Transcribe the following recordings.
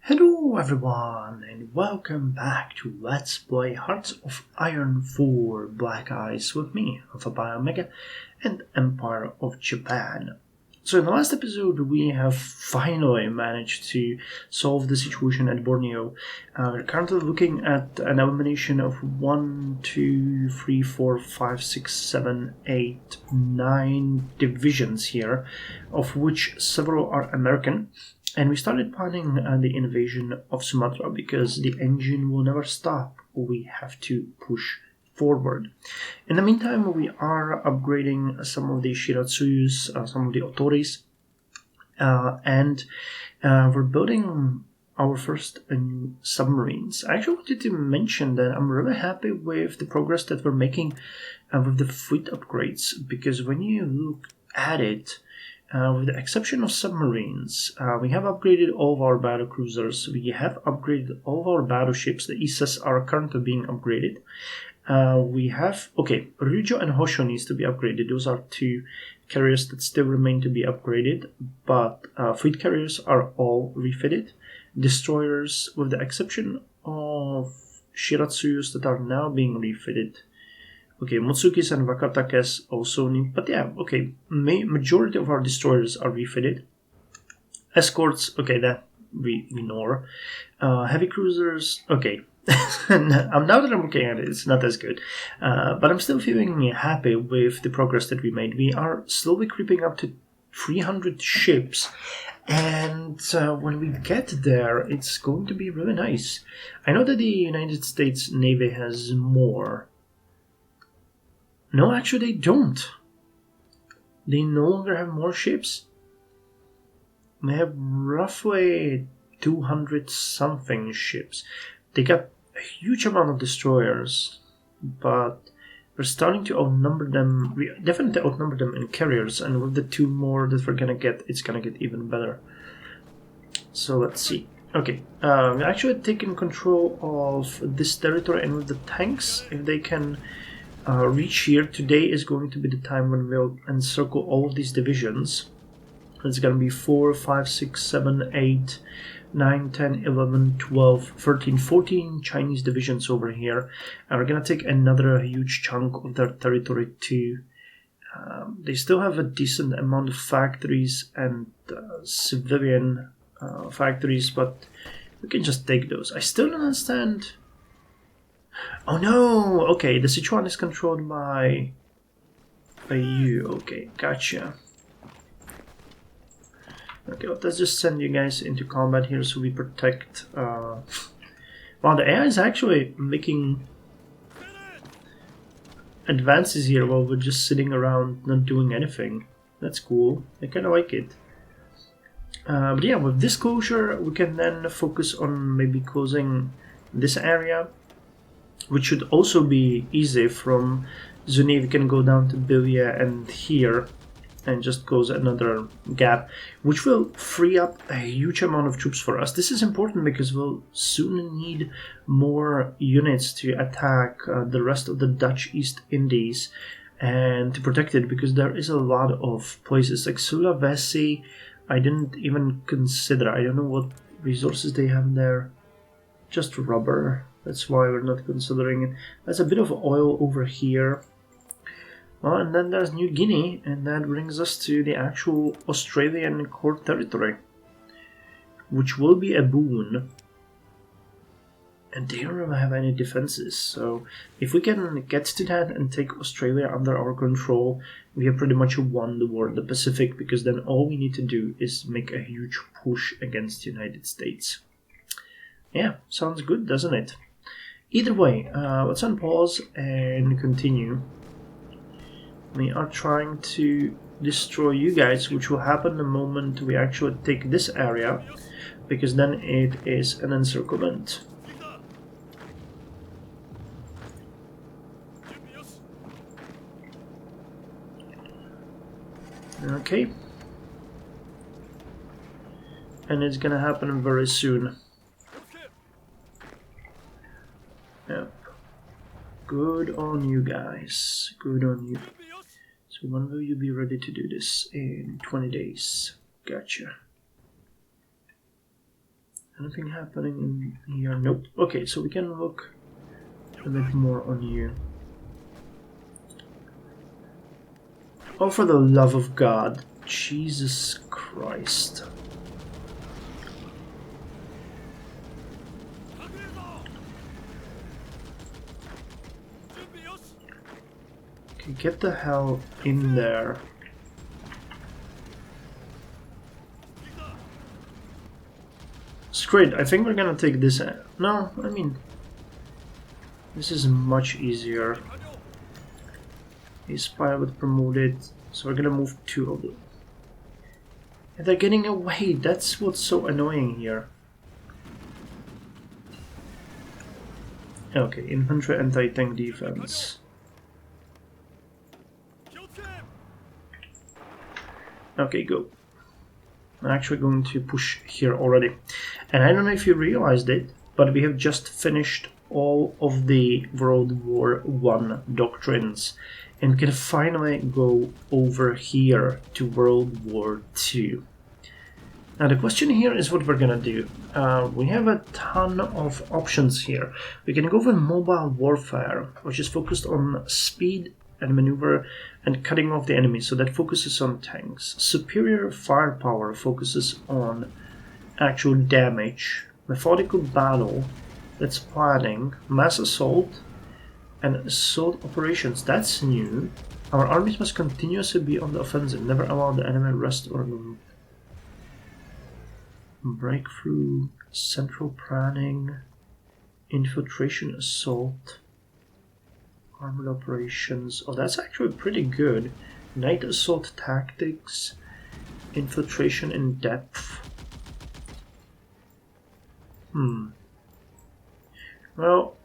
Hello everyone and welcome back to Let's Play Hearts of Iron 4 Black Ice with me, Alpha Omega, and Empire of Japan. So in the last episode we have finally managed to solve the situation at Borneo. We're currently looking at an elimination of 1, 2, 3, 4, 5, 6, 7, 8, 9 divisions here, of which several are American. And we started planning the invasion of Sumatra because the engine will never stop. We have to push forward. In the meantime, we are upgrading some of the Shiratsuyus, some of the Otoris, and we're building our first new submarines. I actually wanted to mention that I'm really happy with the progress that we're making with the fleet upgrades, because when you look at it, with the exception of submarines, we have upgraded all of our battle cruisers. We have upgraded all of our battleships. The ISAs are currently being upgraded. We have, Ryujo and Hosho needs to be upgraded. Those are two carriers that still remain to be upgraded, but fleet carriers are all refitted. Destroyers, with the exception of Shiratsuyus that are now being refitted. Okay, Motsukis and Wakatakes also need, but yeah, okay, majority of our destroyers are refitted. Escorts, okay, that we ignore. Heavy cruisers, okay. Now that I'm looking at it, it's not as good. But I'm still feeling happy with the progress that we made. We are slowly creeping up to 300 ships, and when we get there, it's going to be really nice. I know that the United States Navy has more. No, actually they don't. They no longer have more ships. They have roughly 200 something ships. They got a huge amount of destroyers, but we're starting to outnumber them. We definitely outnumber them in carriers, and with the 2 more that we're gonna get, it's gonna get even better. So let's see. Okay, we're actually taking control of this territory, and with the tanks, if they can reach here, today is going to be the time when we'll encircle all of these divisions. It's going to be 4, 5, 6, 7, 8, 9, 10, 11, 12, 13, 14 Chinese divisions over here. And we're going to take another huge chunk of their territory too. They still have a decent amount of factories and civilian factories, but we can just take those. I still don't understand. Oh no! Okay, the Sichuan is controlled by you. Okay, gotcha. Okay, let's just send you guys into combat here so we protect... Wow, the AI is actually making advances here while we're just sitting around not doing anything. That's cool. I kinda like it. But yeah, with this closure, we can then focus on maybe closing this area, which should also be easy. From Zuni we can go down to Bilia and here and just close another gap, which will free up a huge amount of troops for us. This is important because we'll soon need more units to attack the rest of the Dutch East Indies and to protect it, because there is a lot of places like Sulawesi I didn't even consider. I don't know what resources they have there. Just rubber. That's why we're not considering it. There's a bit of oil over here. Well, and then there's New Guinea, and that brings us to the actual Australian core territory, which will be a boon. And they don't really have any defenses, so if we can get to that and take Australia under our control, we have pretty much won the war in the Pacific, because then all we need to do is make a huge push against the United States. Yeah, sounds good, doesn't it? Either way, let's unpause and continue. We are trying to destroy you guys, which will happen the moment we actually take this area, because then it is an encirclement. Okay. And it's gonna happen very soon. Yep. Good on you guys. Good on you. So when will you be ready to do this? In 20 days. Gotcha. Anything happening in here? Nope. Okay, so we can look a bit more on you. Oh, for the love of God. Jesus Christ. Okay, get the hell in there. It's great. I think we're gonna take this. No, I mean, this is much easier. His pilot promoted, so we're gonna move 2 of them. And they're getting away. That's what's so annoying here. Okay, infantry anti-tank defense. Okay, go. I'm actually going to push here already. And I don't know if you realized it, but we have just finished all of the World War I doctrines. And we can finally go over here to World War II. Now the question here is what we're gonna do. We have a ton of options here. We can go with mobile warfare, which is focused on speed and maneuver and cutting off the enemy, so that focuses on tanks. Superior firepower focuses on actual damage. Methodical battle, that's planning. Mass assault and assault operations, that's new. Our armies must continuously be on the offensive, never allow the enemy rest or move. Breakthrough, central planning, infiltration assault, armored operations. Oh, that's actually pretty good. Night assault tactics, infiltration in depth. Well,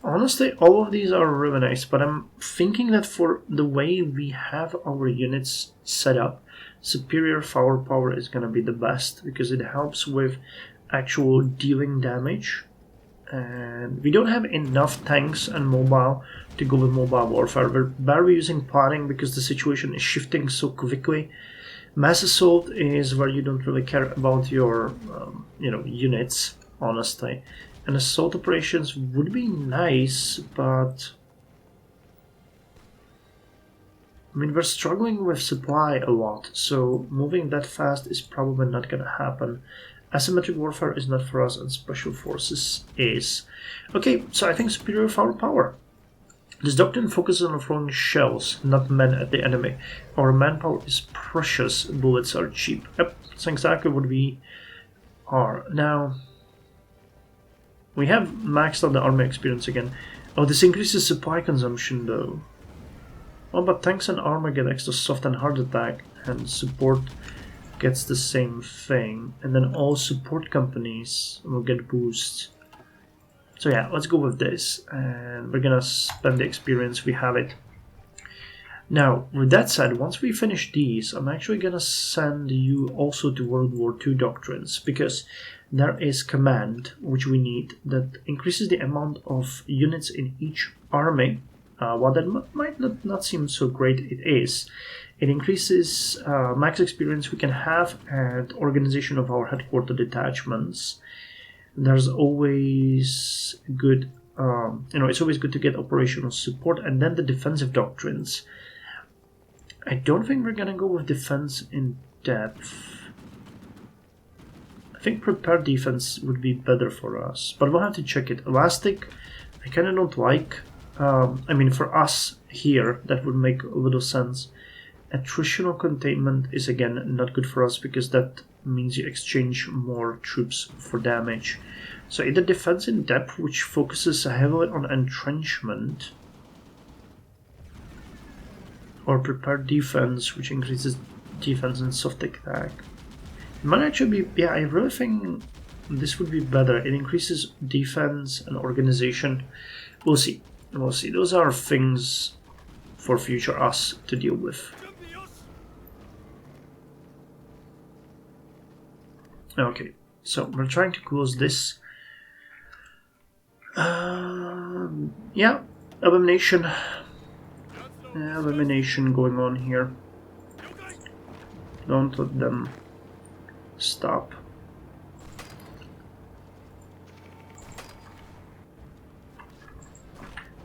honestly, all of these are really nice, but I'm thinking that for the way we have our units set up, superior firepower is going to be the best, because it helps with actual dealing damage. And we don't have enough tanks and mobile to go with mobile warfare. We're barely using planning because the situation is shifting so quickly. Mass assault is where you don't really care about your units, honestly. And assault operations would be nice, but I mean, we're struggling with supply a lot, so moving that fast is probably not going to happen. Asymmetric warfare is not for us, and special forces is. Okay, so I think superior firepower. This doctrine focuses on throwing shells, not men, at the enemy. Our manpower is precious, bullets are cheap. Yep, that's exactly what we are. Now, we have maxed out the army experience again. Oh, this increases supply consumption though. Oh, but tanks and armor get extra soft and hard attack, and support gets the same thing. And then all support companies will get boosts. So yeah, let's go with this, and we're gonna spend the experience, we have it. Now, with that said, once we finish these, I'm actually gonna send you also to World War II doctrines, because there is command, which we need, that increases the amount of units in each army. While that might not seem so great, it is. It increases max experience we can have and organization of our headquarter detachments. There's always good, it's always good to get operational support, and then the defensive doctrines. I don't think we're gonna go with defense in depth. I think prepared defense would be better for us, but we'll have to check it. Elastic, I kind of don't like. For us here, that would make a little sense. Attritional containment is again not good for us, because that means you exchange more troops for damage. So either defense in depth, which focuses heavily on entrenchment, or prepared defense, which increases defense and soft attack. It might actually be, yeah, I really think this would be better. It increases defense and organization. We'll see. We'll see. Those are things for future us to deal with. Okay, so we're trying to close this. Yeah, elimination. Elimination going on here. Don't let them stop.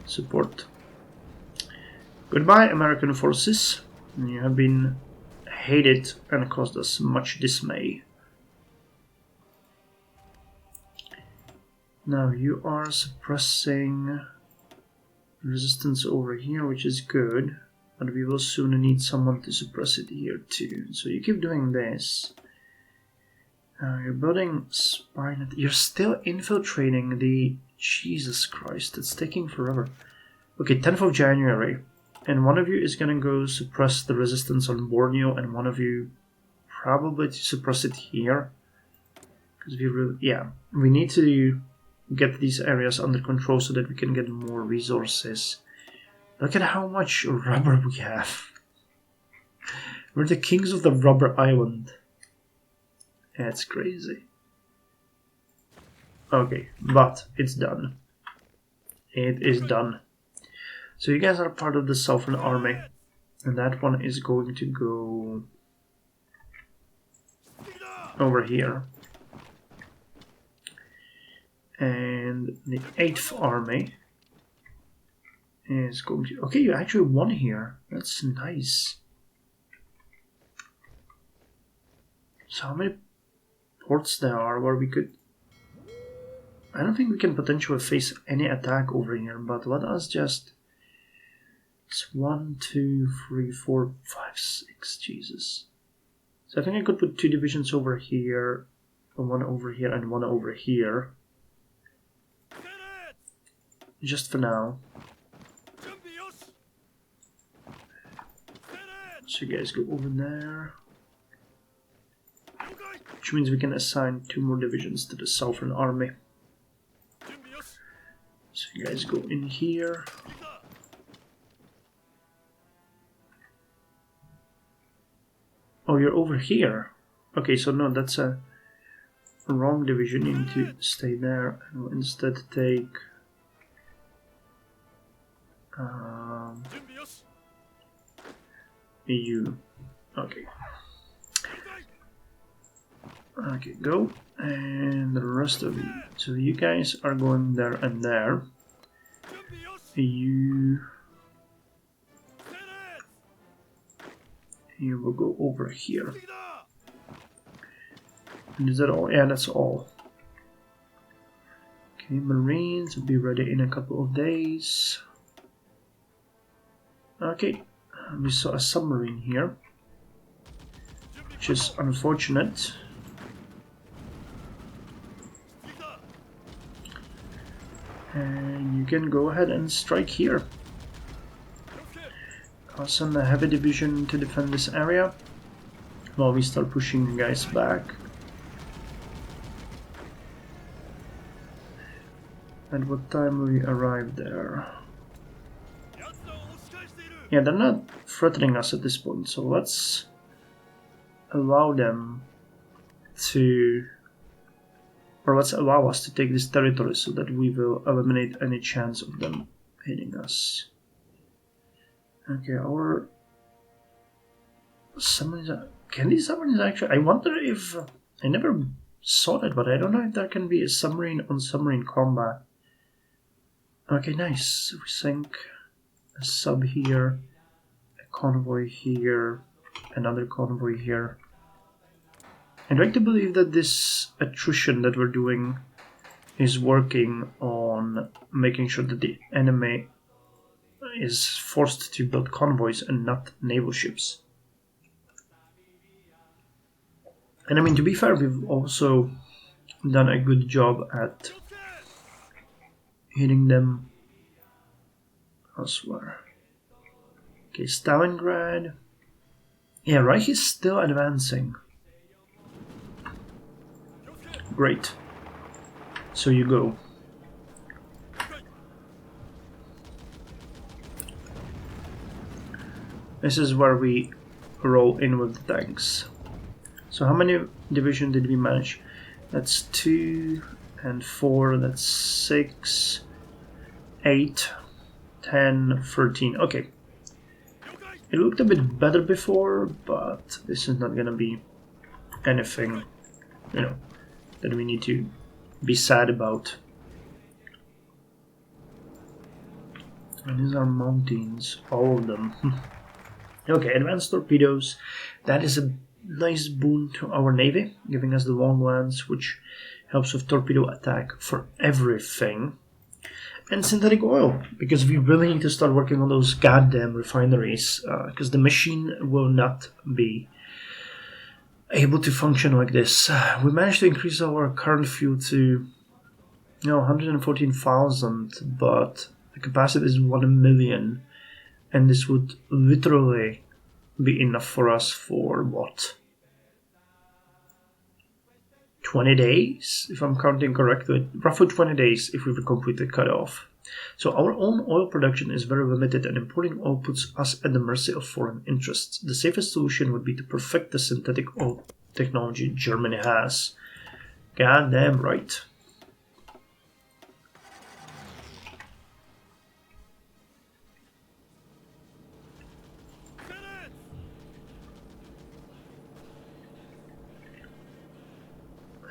support. Goodbye, American forces. You have been hated and caused us much dismay. Now you are suppressing resistance over here, which is good, but we will soon need someone to suppress it here too. So you keep doing this. You're building spine. You're still infiltrating the... Jesus Christ, it's taking forever. Okay, 10th of January. And one of you is gonna go suppress the resistance on Borneo, and one of you probably to suppress it here. Because we really... Yeah, we need to get these areas under control so that we can get more resources. Look at how much rubber we have. We're the kings of the rubber island. That's crazy. Okay, but it's done. It is done. So you guys are part of the Southern Army, and that one is going to go over here. And the 8th Army is going to... Okay, you actually won here. That's nice. So how many ports there are where we could... I don't think we can potentially face any attack over here, but let us just... It's 1, 2, 3, 4, 5, 6, Jesus. So I think I could put 2 divisions over here, one over here, and one over here. Just for now. So you guys go over there. Which means we can assign 2 more divisions to the Southern Army. So you guys go in here. Oh, you're over here. Okay, so no, that's a wrong division. You need to stay there and we'll instead take EU. Okay. Okay, go. And the rest of you. So you guys are going there and there. You will go over here. And is that all? Yeah, that's all. Okay, Marines will be ready in a couple of days. Okay, we saw a submarine here, which is unfortunate. And you can go ahead and strike here. I'll send a heavy division to defend this area while we start pushing the guys back. At what time will we arrive there? Yeah, they're not threatening us at this point, so let's allow them to... Or let's allow us to take this territory so that we will eliminate any chance of them hitting us. Okay, our submarines are... Can these submarines actually... I wonder if... I never saw that, but I don't know if there can be a submarine on submarine combat. Okay, nice. We sink a sub here, a convoy here, another convoy here. I'd like to believe that this attrition that we're doing is working on making sure that the enemy is forced to build convoys and not naval ships. And I mean, to be fair, we've also done a good job at hitting them elsewhere. Okay, Stalingrad. Yeah, Reich is still advancing. Great. So you go. This is where we roll in with the tanks. So how many divisions did we manage? That's 2 and 4, that's 6, 8, 10, 13. Okay. It looked a bit better before, but this is not gonna be anything, you know, that we need to be sad about. And these are mountains, all of them. Okay, advanced torpedoes. That is a nice boon to our navy, giving us the long lance, which helps with torpedo attack for everything. And synthetic oil, because we really need to start working on those goddamn refineries, because the machine will not be able to function like this. We managed to increase our current fuel to 114,000, but the capacity is 1 million, and this would literally be enough for us for what? 20 days, if I'm counting correctly. Roughly 20 days if we would complete the cutoff. So our own oil production is very limited, and importing oil puts us at the mercy of foreign interests. The safest solution would be to perfect the synthetic oil technology Germany has. Goddamn right.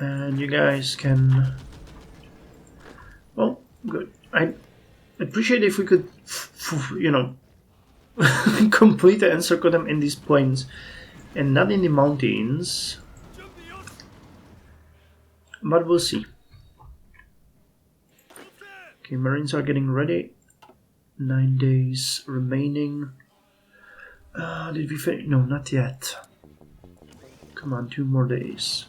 And you guys can... Well, good. I appreciate if we could, complete and encircle them in these plains and not in the mountains. But we'll see. Okay, Marines are getting ready. 9 days remaining. Did we finish? No, not yet. Come on, 2 more days.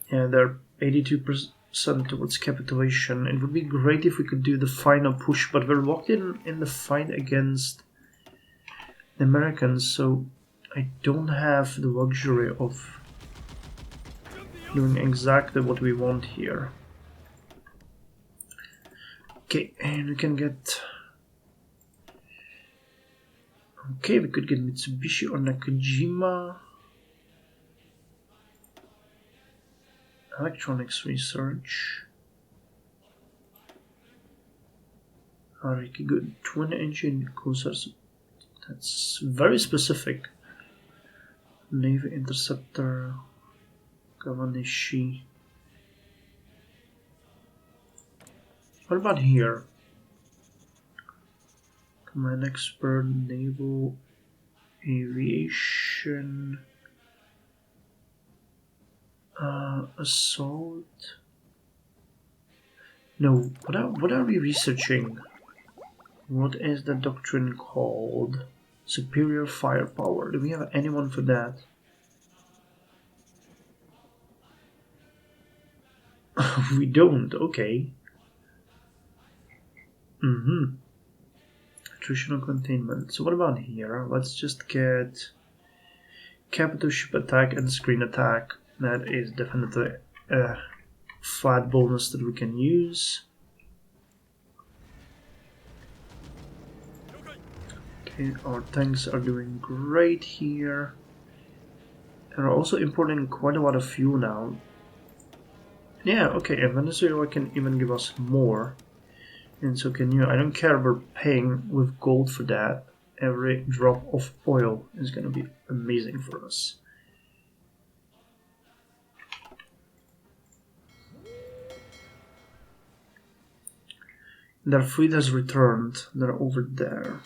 Yeah, they're 82% towards capitulation. It would be great if we could do the final push, but we're locked in the fight against the Americans, so I don't have the luxury of doing exactly what we want here. Okay, and we can get... Okay, we could get Mitsubishi or Nakajima. Electronics research. Alright, good. Twin engine cruisers. That's very specific. Navy interceptor. Kawanishi. What about here? Command expert, naval, aviation. Assault. No, what are we researching? What is the doctrine called? Superior firepower. Do we have anyone for that? We don't, okay. Attritional containment. So what about here? Let's just get capital ship attack and screen attack. That is definitely a flat bonus that we can use. Okay, our tanks are doing great here. And we're also importing quite a lot of fuel now. Yeah, okay, and Venezuela can even give us more. And so can you. I don't care, we're paying with gold for that. Every drop of oil is going to be amazing for us. Their fleet has returned. They're over there.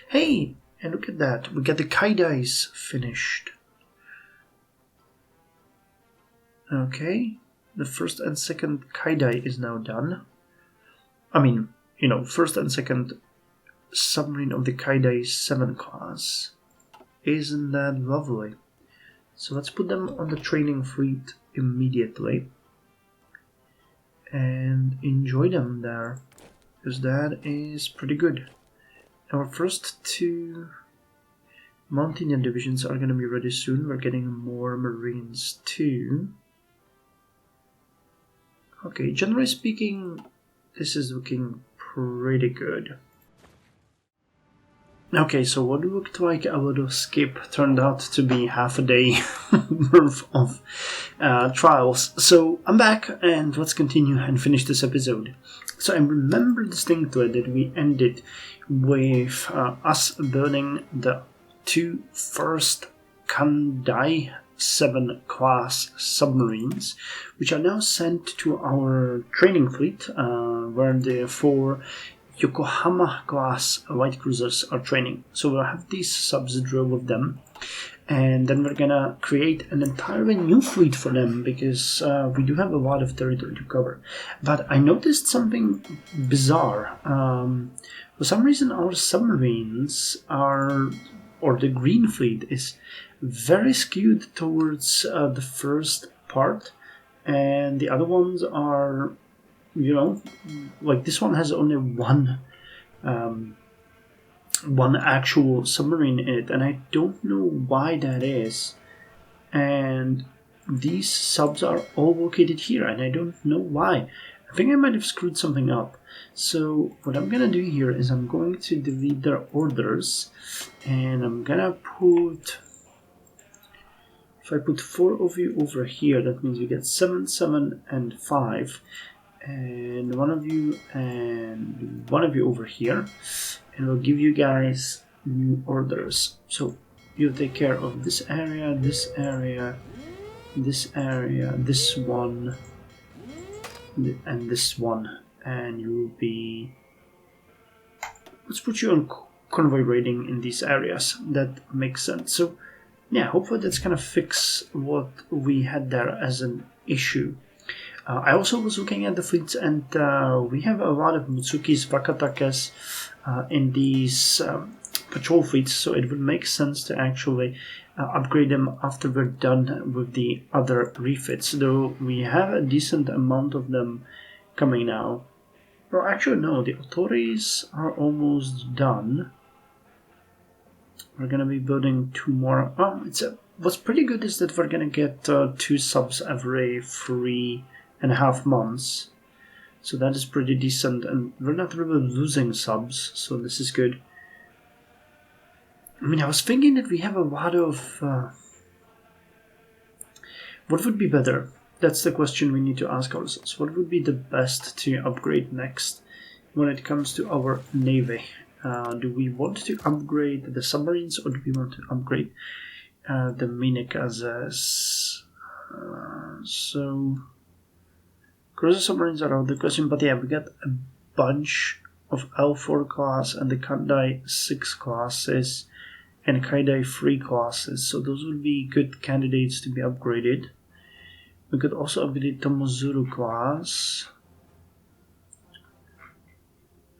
Hey! And look at that. We got the Kaidais finished. Okay. The first and second Kaidai is now done. I mean, first and second submarine of the Kaidai 7 class. Isn't that lovely? So let's put them on the training fleet immediately. And enjoy them there, because that is pretty good. Our first 2 Mountaineer divisions are going to be ready soon. We're getting more Marines too. Okay, generally speaking, this is looking pretty good. Okay, so what looked like a little skip turned out to be half a day worth of trials. So I'm back, and let's continue and finish this episode. So I remember distinctly that we ended with us building the 2 first Kandai 7 class submarines, which are now sent to our training fleet, where the 4 Yokohama class light cruisers are training. So we'll have these subs drill with them, and then we're gonna create an entirely new fleet for them, because we do have a lot of territory to cover. But I noticed something bizarre. For some reason our submarines are, or the green fleet is very skewed towards the first part, and the other ones are, you know, like this one has only one actual submarine in it, and I don't know why that is. And these subs are all located here, and I don't know why. I think I might have screwed something up. So what I'm gonna do here is I'm going to delete their orders, and I'm gonna put, if I put 4 of you over here, that means we get 7, 7, and 5, and one of you over here, and we'll give you guys new orders. So you take care of this area, this area, this area, this one, and this one, and you will be, let's put you on convoy raiding in these areas. That makes sense. So yeah, hopefully that's gonna fix what we had there as an issue. I also was looking at the fleets, and we have a lot of Mutsukis, Wakatakes in these patrol fleets, so it would make sense to actually upgrade them after we're done with the other refits, though we have a decent amount of them coming now. Well, actually no, the Otoris are almost done. We're gonna be building 2 more. What's pretty good is that we're gonna get 2 subs every 3.5 months, so that is pretty decent, and we're not really losing subs, so this is good. I mean, I was thinking that we have a lot of... what would be better? That's the question we need to ask ourselves. What would be the best to upgrade next when it comes to our navy? Do we want to upgrade the submarines, or do we want to upgrade the minikazes? So cruiser submarines are out of the question, but yeah, we got a bunch of L4 class and the Kandai 6 classes and Kaidai 3 classes, so those would be good candidates to be upgraded. We could also upgrade Tomozuru class.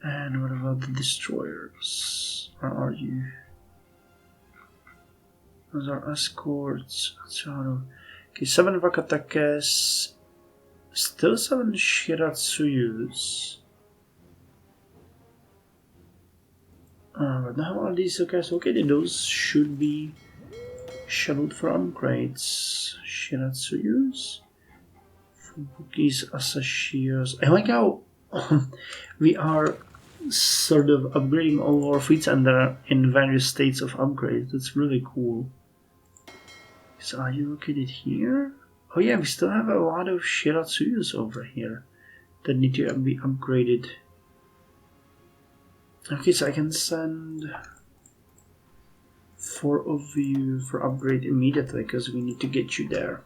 And what about the destroyers? Where are you? Those are escorts. Okay, 7 Wakatakes. Still 7 Shiratsuyus. But now are these guys okay? Those should be scheduled for upgrades. Shiratsuyus. Fubukis, Asashios. I like how we are sort of upgrading all our fleets, and they're in various states of upgrade. That's really cool. So are you located here? Oh yeah, we still have a lot of Shiratsuyus over here that need to be upgraded. Okay, so I can send 4 of you for upgrade immediately, because we need to get you there.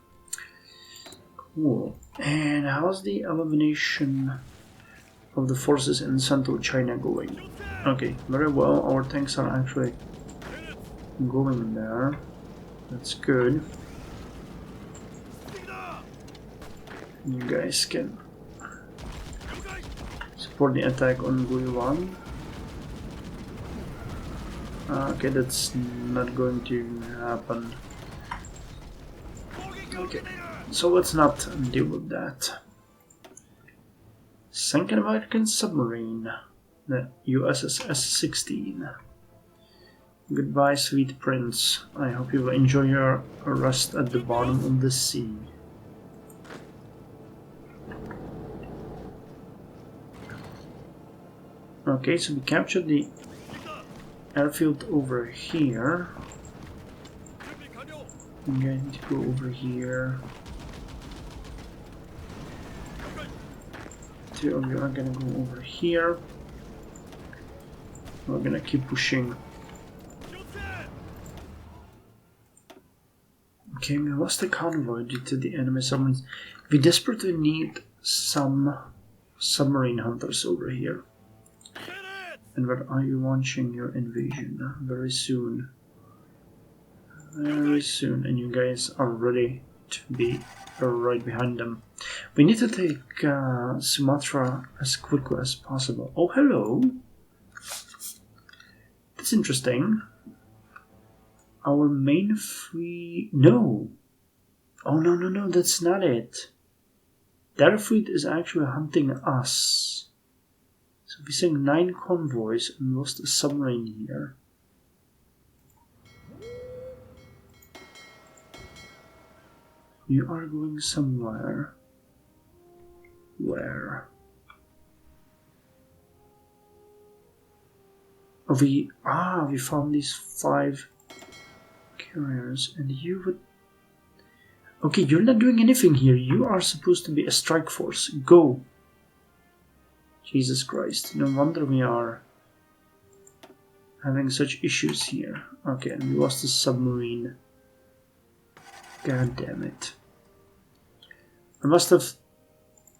Cool. And how's the elimination of the forces in Central China going? Okay, very well. Our tanks are actually going there. That's good. You guys can support the attack on Guiyuan. Okay, that's not going to happen. Okay, so let's not deal with that. Sank an American submarine, the USS S-16. Goodbye, sweet prince. I hope you will enjoy your rest at the bottom of the sea. Okay, so we captured the airfield over here. I'm going to go over here. 2 of you are gonna go over here. We're gonna keep pushing. Okay, we lost the convoy due to the enemy submarines. We desperately need some submarine hunters over here. And where are you launching your invasion? Very soon. Very soon. And you guys are ready to be right behind them. We need to take Sumatra as quickly as possible. Oh, hello. That's interesting. Our main fleet... No! Oh, no, that's not it. Their fleet is actually hunting us. So we sank 9 convoys and lost a submarine here. You are going somewhere. Where? Oh, we found these 5 carriers, and you would... Okay, you're not doing anything here. You are supposed to be a strike force. Go! Jesus Christ, no wonder we are having such issues here. Okay, and we lost the submarine. God damn it. I must have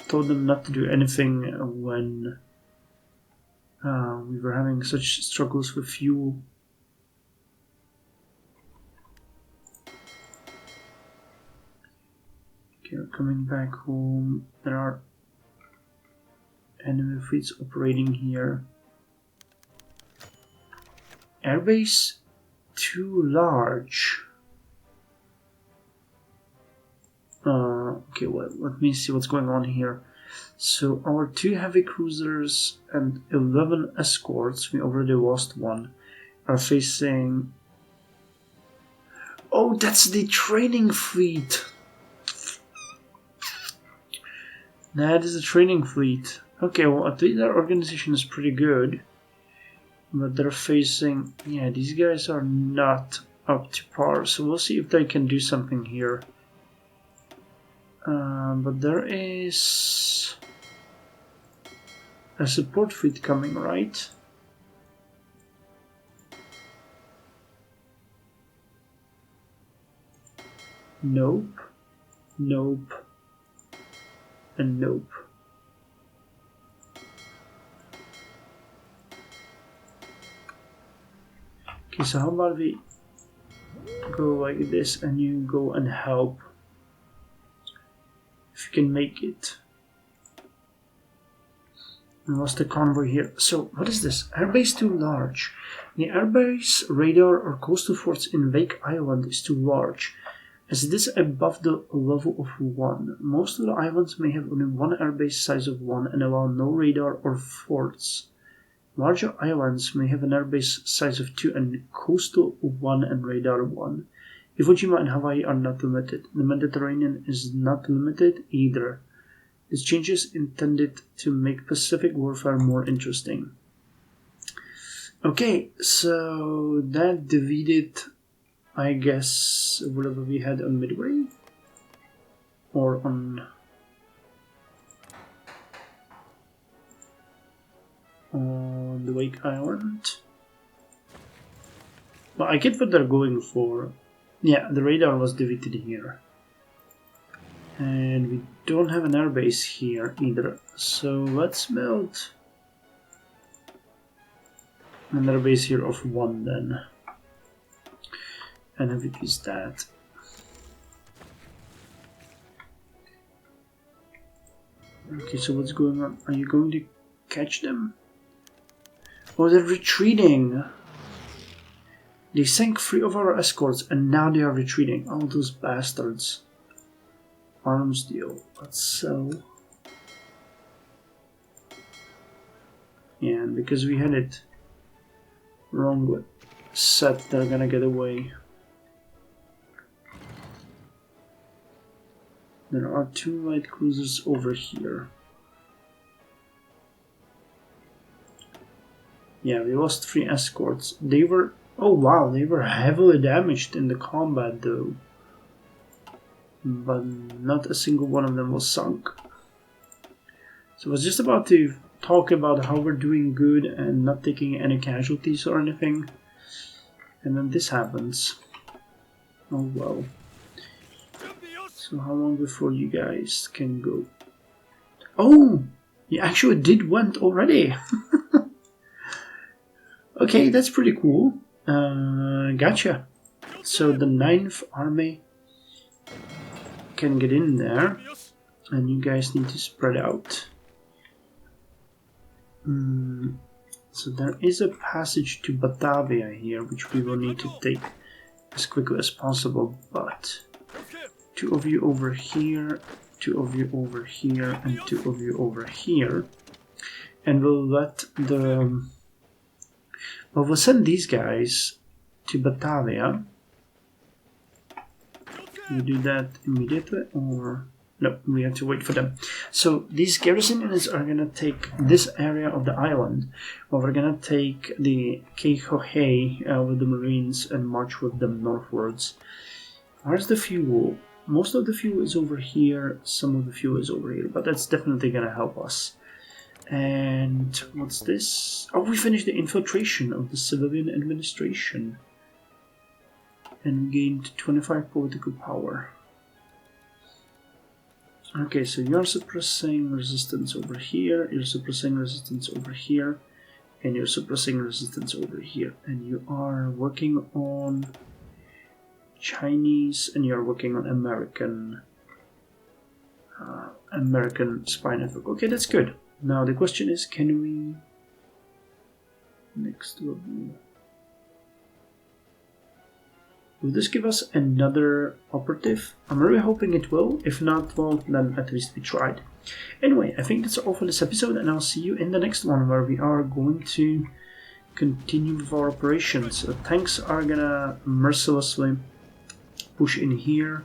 told them not to do anything when we were having such struggles with fuel. Okay, we're coming back home. There are enemy fleets operating here. Airbase too large. Okay, well, let me see what's going on here. So our 2 heavy cruisers and 11 escorts, we already lost 1, are facing... Oh, that's the training fleet! That is the training fleet. Okay, well, at least their organization is pretty good. But they're facing... Yeah, these guys are not up to par, so we'll see if they can do something here. But there is a support fleet coming, right? Nope. Nope. And nope. Okay, so how about we go like this and you go and help if you can make it. We lost the convoy here. So what is this? Airbase too large. The airbase, radar or coastal forts in Wake Island is too large, as it is above the level of 1. Most of the islands may have only 1 airbase size of 1 and allow no radar or forts. Larger islands may have an airbase size of 2 and coastal 1 and radar 1. Iwo Jima and Hawaii are not limited. The Mediterranean is not limited either. This change is intended to make Pacific warfare more interesting. Okay, so that defeated, I guess, whatever we had on Midway? Or on the Wake Island? Well, I get what they're going for. Yeah, the radar was defeated here. And we don't have an airbase here either. So let's build an airbase here of 1 then. And have it use that. Okay, so what's going on? Are you going to catch them? Oh, they're retreating! They sank 3 of our escorts and now they are retreating. Oh, those bastards. Arms deal. Let's sell. Yeah, and because we had it wrong set, they're gonna get away. There are 2 light cruisers over here. Yeah, we lost 3 escorts. They were... Oh wow, they were heavily damaged in the combat though. But not a single one of them was sunk. So I was just about to talk about how we're doing good and not taking any casualties or anything. And then this happens. Oh well. So how long before you guys can go? Oh, you actually did went already. Okay, that's pretty cool. Gotcha. So the 9th Army can get in there, and you guys need to spread out. So there is a passage to Batavia here, which we will need to take as quickly as possible, but 2 of you over here, 2 of you over here, and 2 of you over here, and we'll let the... Well, we'll send these guys to Batavia. We do that immediately, or... No, we have to wait for them. So these garrison units are gonna take this area of the island, or we're gonna take the Keihohei with the Marines and march with them northwards. Where's the fuel? Most of the fuel is over here, some of the fuel is over here, but that's definitely gonna help us. And what's this? Oh, we finished the infiltration of the civilian administration and gained 25 political power. Okay, so you're suppressing resistance over here, you're suppressing resistance over here, and you're suppressing resistance over here. And you are working on Chinese, and you're working on American spy network. Okay, that's good. Now the question is, can we... Next level... Will this give us another operative? I'm really hoping it will. If not, well, then at least we tried. Anyway, I think that's all for this episode, and I'll see you in the next one, where we are going to continue with our operations. So tanks are gonna mercilessly push in here,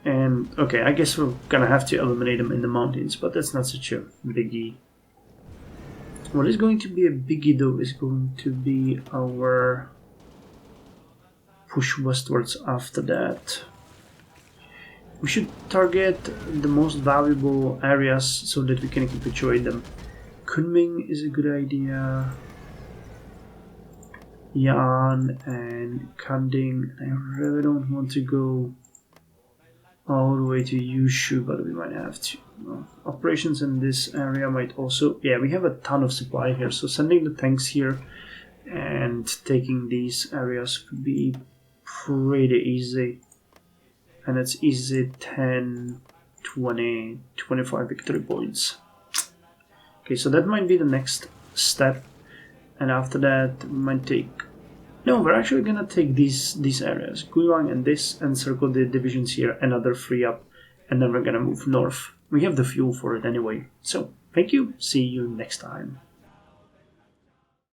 and okay, I guess we're gonna have to eliminate them in the mountains, but that's not such a biggie. What is going to be a biggie, though, is going to be our... push westwards after that. We should target the most valuable areas so that we can capitulate them. Kunming is a good idea. Yan and Kanding. I really don't want to go all the way to Yushu, but we might have to. Well, operations in this area might also... Yeah, we have a ton of supply here, so sending the tanks here and taking these areas could be pretty easy, and it's easy 10, 20, 25 victory points. Okay, so that might be the next step, and after that we might take... No, we're actually gonna take these areas, Guilang and this, and circle the divisions here, another 3 up, and then we're gonna move north. We have the fuel for it anyway. So, thank you, see you next time.